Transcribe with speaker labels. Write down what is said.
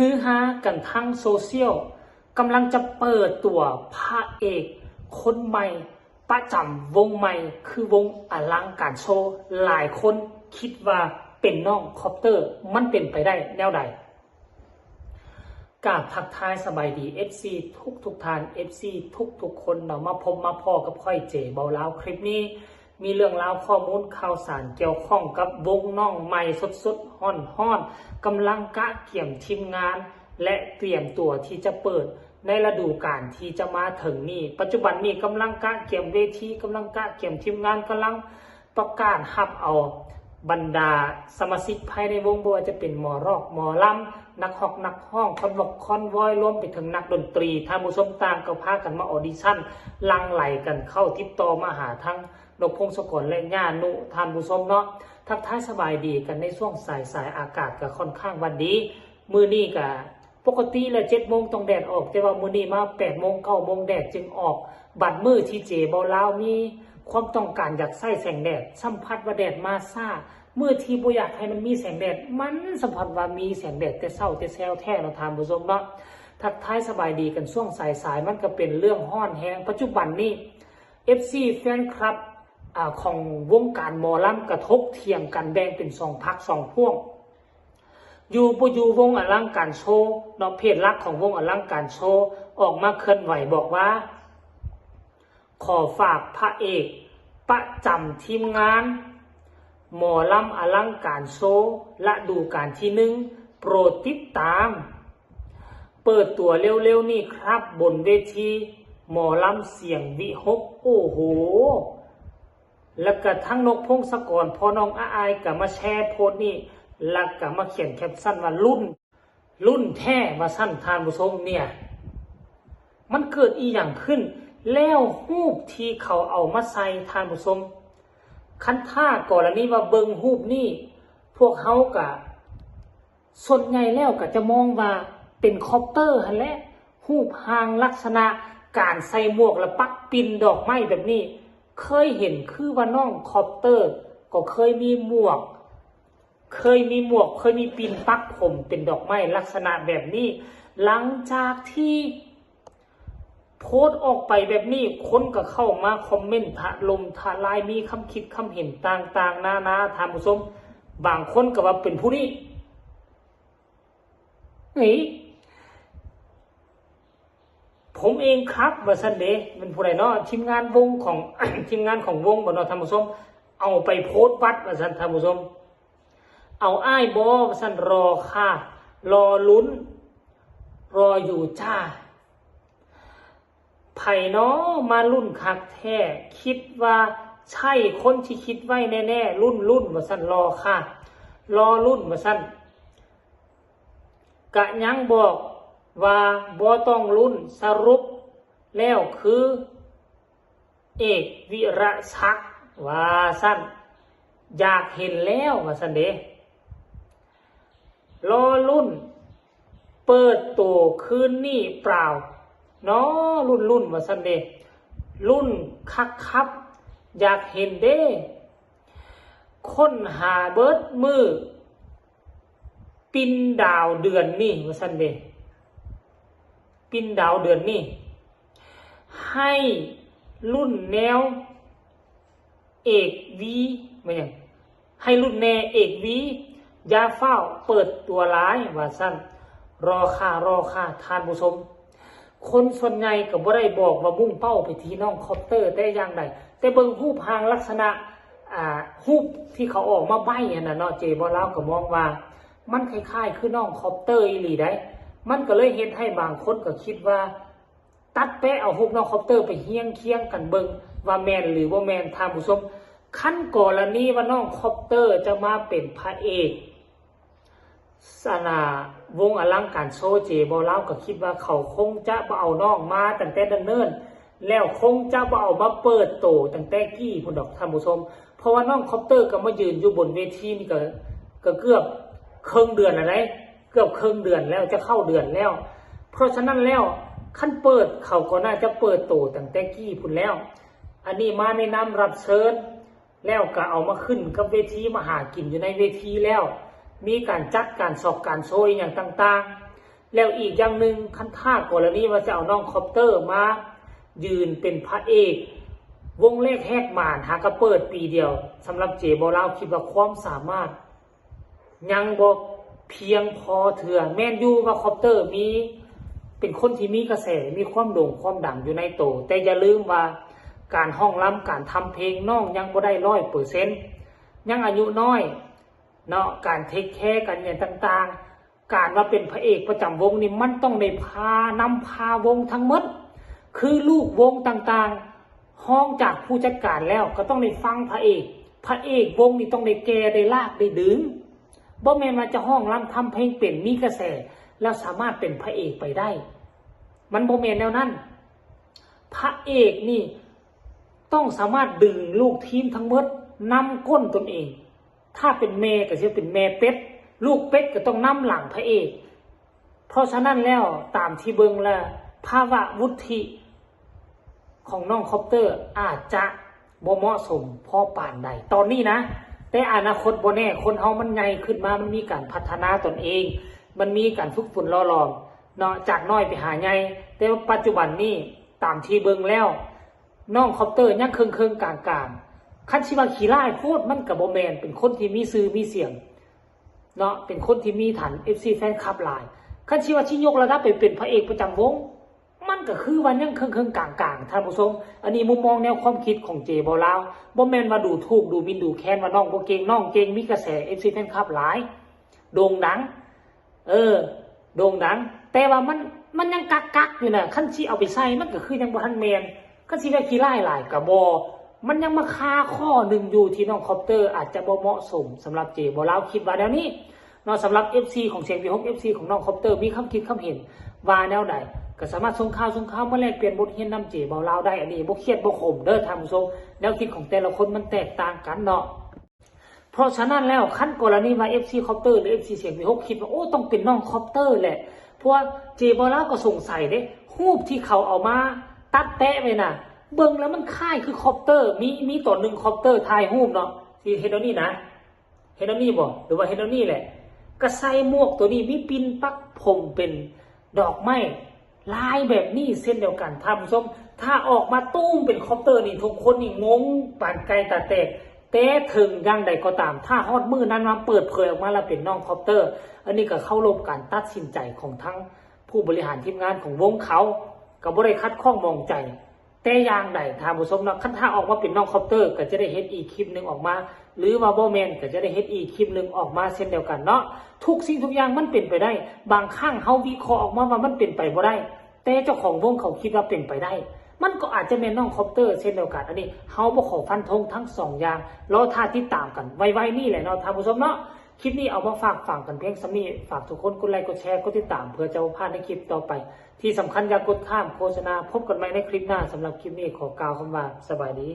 Speaker 1: ฮือฮากันทั้งโซเชียลกำลังจะเปิดตัวพระเอกคนใหม่ประจำวงใหม่คือวงอลังการโชว์หลายคนคิดว่าเป็นน้องคอปเตอร์มันเป็นไปได้แนวใดกราบทักทายสบายดี FC ทุกท่าน FC ทุกคนเนาะมาพบมาพ่อกับค่อยเจเบาลาวคลิปนี้มีเรื่องราวข้อมูลข่าวสารเกี่ยวข้องกับวงน้องใหม่สดๆฮ้อนๆกำลังกะเกี่ยมทีมงานและเตรียมตัวที่จะเปิดในฤดูกาลที่จะมาถึงนี้ปัจจุบันนี้กำลังกะเกี่ยมเวทีกำลังกะเกี่ยมทีมงานกำลังประกาศฮับเอาบรรดาสมาชิกภายในวงบ่ว่าจะเป็นหมอรอกหมอลำนักฮอกนักห้องคอนวอยรวมไปถึงนักดนตรีท่านผู้ชมต่างก็พากันมาออดิชั่นลังไหลกันเข้าติดต่อมาหาทั้งนกพงศกรและย่านุท่านผู้ชมเนาะทักทายสบายดีกันในช่วงสายอากาศก็ค่อนข้างวันดีมื้อนี้ก็ปกติแล้ว7 โมงต้องแดดออกแต่ว่ามื้อนี้มา8 โมง9 โมงแดดจึงออกบัดมื้อที่เจเบาลาวมีความต้องการอยากใส่แสงแดดสัมผัสว่าแดดมาซ่าเมื่อที่บ่อยากให้มันมีแสงแดดมันสัมผัสว่ามีแสงแดดแต่เช้าแต่แซวแท้เนาะท่านผู้ชมเนาะทักทายสบายดีกันช่วงสายมันก็เป็นเรื่องฮ้อนแฮงปัจจุบันนี้ FC แฟนคลับของวงการหมอลำกระทบเถียงกันแบ่งเป็น2 พรรค 2 พวกอยู่บ่อยู่วงอลังการโชว์เนาะเพจลักของวงอลังการโชว์ออกมาเคลื่อนไหวบอกว่าขอฝากพระเอกประจำทีมงานหมอลำอลังการโชว์ฤดูกาลที่1โปรดติดตามเปิดตัวเร็วๆนี่ครับบนเวทีหมอลำเสียงวิหกโอ้โหแล้วก็ทั้งนกพงศกรพอน้องอายก็มาแชร์โพสต์นี่แล้วก็มาเขียนแคปชั่นว่ารุ่นแท้มาสั้นทานผู้ชมเนี่ยมันเกิดอีหยังขึ้นแล้วรูปที่เขาเอามาใส่ทานผู้ชมคันท่ากรณีว่าเบิงรูปนี่พวกเขากะส่วนใหญ่แล้วก็จะมองว่าเป็นคอปเตอร์หั่นแหละรูปหางลักษณะการใส่หมวกและปักปิ่นดอกไม้แบบนี้เคยเห็นคือว่าน้องคอปเตอร์ก็เคยมีหมวกเคยมีปิ่นปักผมเป็นดอกไม้ลักษณะแบบนี้หลังจากที่โพสต์ออกไปแบบนี้คนก็เข้ามาคอมเมนต์ถล่มทลายมีคำคิดคำเห็นต่างๆนานาท่านผู้ชมบางคนก็ว่าเป็นผู้นี้นี่ผมเองครับว่าซั่นเด้เป็นผู้ใดเนาะทีมงานวงของ ทีมงานของวงบ่เนาะท่านผู้ชมเอาไปโพสต์วัดว่าซั่นท่านผู้ชมเอาอ้ายบ่ว่าซั่นรอค่ะรอลุ้นรออยู่จ้าไผเนาะมารุ่นคักแท้คิดว่าใช่คนที่คิดไว้แน่ๆรุ่นว่าซั่นรอค่ะรอรุ่นว่าซั่นกะยังบอกว่าบ่ต้องรุ่นสรุปแล้วคือเอกวิระชักว่าซั่นอยากเห็นแล้วว่าซั่นเด้รอรุ่นเปิดตัวคืนนี้เปล่าเนาะรุ่นว่าซั่นเด้รุ่นคักครับอยากเห็นเด้ค้นหาเบิดมือปินดาวเดือนนี้ว่าซั่นเด้ปินดาวเดือนนี้ให้รุ่นแนวเอกวีไม่ยังให้รุ่นแนวเอกวียาเฝ้าเปิดตัวร้ายว่าซั่นรอค่ะท่านผู้ชมคนส่วนใหญ่ก็บ่ได้บอกว่ามุ่งเป้าไปที่น้องคอปเตอร์แต่อย่างใดแต่เบิ่งรูปหางลักษณะรูปที่เขาออกมาใบ้น่ะเนาะเจบ่ลาวก็มองว่ามันคล้ายๆคือน้องคอปเตอร์อีหลีได้มันก็เลยเฮ็ดให้บางคนก็คิดว่าตัดแปะเอารูปน้องคอปเตอร์ไปเฮี้ยงเคียงกันเบิ่งว่าแม่นหรือบ่แม่นท่านผู้ชมขั้นกรณีว่าน้องคอปเตอร์จะมาเป็นพระเอกวงอลังการโชว์เจบ่ลาวก็คิดว่าเขาคงจะบ่เอาน้องมาตั้งแต่ดำเนินแล้วคงจะบ่เอามาเปิดโตตั้งแต่กี้พุ่นดอกท่านผู้ชมเพราะว่าน้องคอปเตอร์ก็มายืนอยู่บนเวทีนี่ก็เกือบครึ่งเดือนอะไรเกือบครึ่งเดือนแล้วจะเข้าเดือนแล้วเพราะฉะนั้นแล้วขั้นเปิดเขาก็น่าจะเปิดโตตั้งแต่กี้พุ่นแล้วอันนี้มาในนามรับเชิญแล้วก็เอามาขึ้นกับเวทีมาหากินอยู่ในเวทีแล้วมีการจัดการสอบการโชว์อย่างต่าง แล้วอีกอย่างหนึ่งคันท่ากรณีว่าจะเอาน้องคอปเตอร์มายืนเป็นพระเอกวงเลขแหกหมานหากระเปิดปีเดียวสำหรับเจบอลาวคิดว่าความสามารถยังบ่เพียงพอเถื่อแม่นอยู่ว่าคอปเตอร์มีเป็นคนที่มีกระแสมีความโด่งความดังอยู่ในโตแต่อย่าลืมว่าการห้องล้ำการทำเพลงน้องยังบ่ได้100%ยังอายุน้อยเนาะการเทคแคร์กันอย่างต่างๆการว่าเป็นพระเอกประจำวงนี่มันต้องได้นำพาวงทั้งหมดคือลูกวงต่างๆห้องจากผู้จัดการแล้วก็ต้องได้ฟังพระเอกวงนี่ต้องได้แก่ได้ลากได้ดึงบ่แม่นว่าจะห้องล้ำทำเพลงเป็นมีกระแสแล้วสามารถเป็นพระเอกไปได้มันบ่แม่นแนวนั้นพระเอกนี่ต้องสามารถดึงลูกทีมทั้งหมดนำก้นตนเองถ้าเป็นแม่ก็จะเป็นแม่เป็ดลูกเป็ดก็ต้องนำหลังพระเอกเพราะฉะนั้นแล้วตามที่เบิ่งแล้วภาวะวุฒิของน้องคอปเตอร์อาจจะบ่เหมาะสมพอปานใดตอนนี้นะแต่อนาคตบ่แน่คนเฮามันใหญ่ขึ้นมามันมีการพัฒนาตนเองมันมีการฝึกฝนล่อหลอมเนาะจากน้อยไปหาใหญ่แต่ปัจจุบันนี้ตามที่เบิ่งแล้วน้องคอปเตอร์ยังเคิงๆกลางๆคันสิว่าขี้ร้ายโพดมันก็บ่แม่นเป็นคนที่มีชื่อมีเสียงเนาะเป็นคนที่มีฐาน FC แฟนคลับหลายคันสิว่าสิยกระดับไปเป็นพระเอกประจำวงมันก็คือว่ายังเคิงๆกลางๆท่านผู้ชมอันนี้มุมมองแนวความคิดของเจบ่ลาวบ่แม่นว่าดูถูกดูหมิ่นดูแคลนว่าน้องบ่เก่งน้องเก่งมีกระแส FC แฟนคลับหลายโด่งดังโด่งดังแต่ว่ามันยังกักอยู่น่ะคันสิเอาไปใส่มันก็คือยังบ่ทันแม่นคันสิว่าขี้ร้ายหลายก็บ่มันยังมาคาข้อหนึ่งอยู่ที่น้องคอปเตอร์อาจจะบ่เหมาะสมสำหรับเจบ่ลาวคิดว่าแนวนี้เนาะสำหรับ FC ของเสียงพี่ฮก FC ของน้องคอปเตอร์มีความคิดความเห็นว่าแนวใดก็สามารถส่งข่าวมาแลกเปลี่ยนบทเรียนนำเจบ่ลาวได้อันนี้บ่เครียดบ่ขมเด้อท่านผู้ชมแนวคิดของแต่ละคนมันแตกต่างกันเนาะเพราะฉะนั้นแล้วขั้นกรณีว่า FC คอปเตอร์หรือ FC เสียงพี่ฮกคิดว่าโอ้ต้องเป็นน้องคอปเตอร์แหละเพราะว่าเจบ่ลาวก็สงสัยเด้รูปที่เขาเอามาตัดแปะไว้น่ะเบิ่งแล้วมันคล้ายคือคอปเตอร์มีตัวหนึ่งคอปเตอร์ถ่ายรูปเนาะที่เฮดนี่นะเฮดนี่บ่หรือว่าเฮดนี่แหละก็ใส่หมวกตัวนี้มีปิ่นปักผมเป็นดอกไม้ลายแบบนี้เส้นเดียวกันท่านผู้ชมถ้าออกมาตุ้มเป็นคอปเตอร์นี่ทุกคนนี่งงปานไกลตาแตกแต่ถึงอย่างใดก็ตามถ้าฮอดมือนั้นมาเปิดเผยออกมาแล้วเป็นน้องคอปเตอร์อันนี้ก็เข้ารบการตัดสินใจของทั้งผู้บริหารทีมงานของวงเขาก็บ่ได้คัดข้องมองใจแต่อย่างใดท่านผู้ชมเนาะคันถ้าออกมาเป็นน้องคอปเตอร์ก็จะได้เฮ็ดอีกคลิปนึงออกมาหรือว่าบ่แม่นก็จะได้เฮ็ดอีกคลิปนึงออกมาเช่นเดียวกันเนาะทุกสิ่งทุกอย่างมันเป็นไปได้บางครั้งเฮาวิเคราะห์ออกมาว่ามันเป็นไปบ่ได้แต่เจ้าของวงเขาคิดว่าเป็นไปได้มันก็อาจจะแม่นน้องคอปเตอร์เช่นเดียวกันอันนี้เฮาบ่ขอฟันธงทั้ง2อย่างรอท่าติดตามกันไวๆนี่แหละเนาะท่านผู้ชมเนาะคลิปนี้เอามาฝากฟังกันเพียงสำนี้ฝากทุกคนกดไลค์กดแชร์กดติดตามเพื่อจะบ่พลาดในคลิปต่อไปที่สำคัญอย่ากดข้ามโฆษณาพบกันใหม่ในคลิปหน้าสำหรับคลิปนี้ขอกล่าวคำว่าสบายดี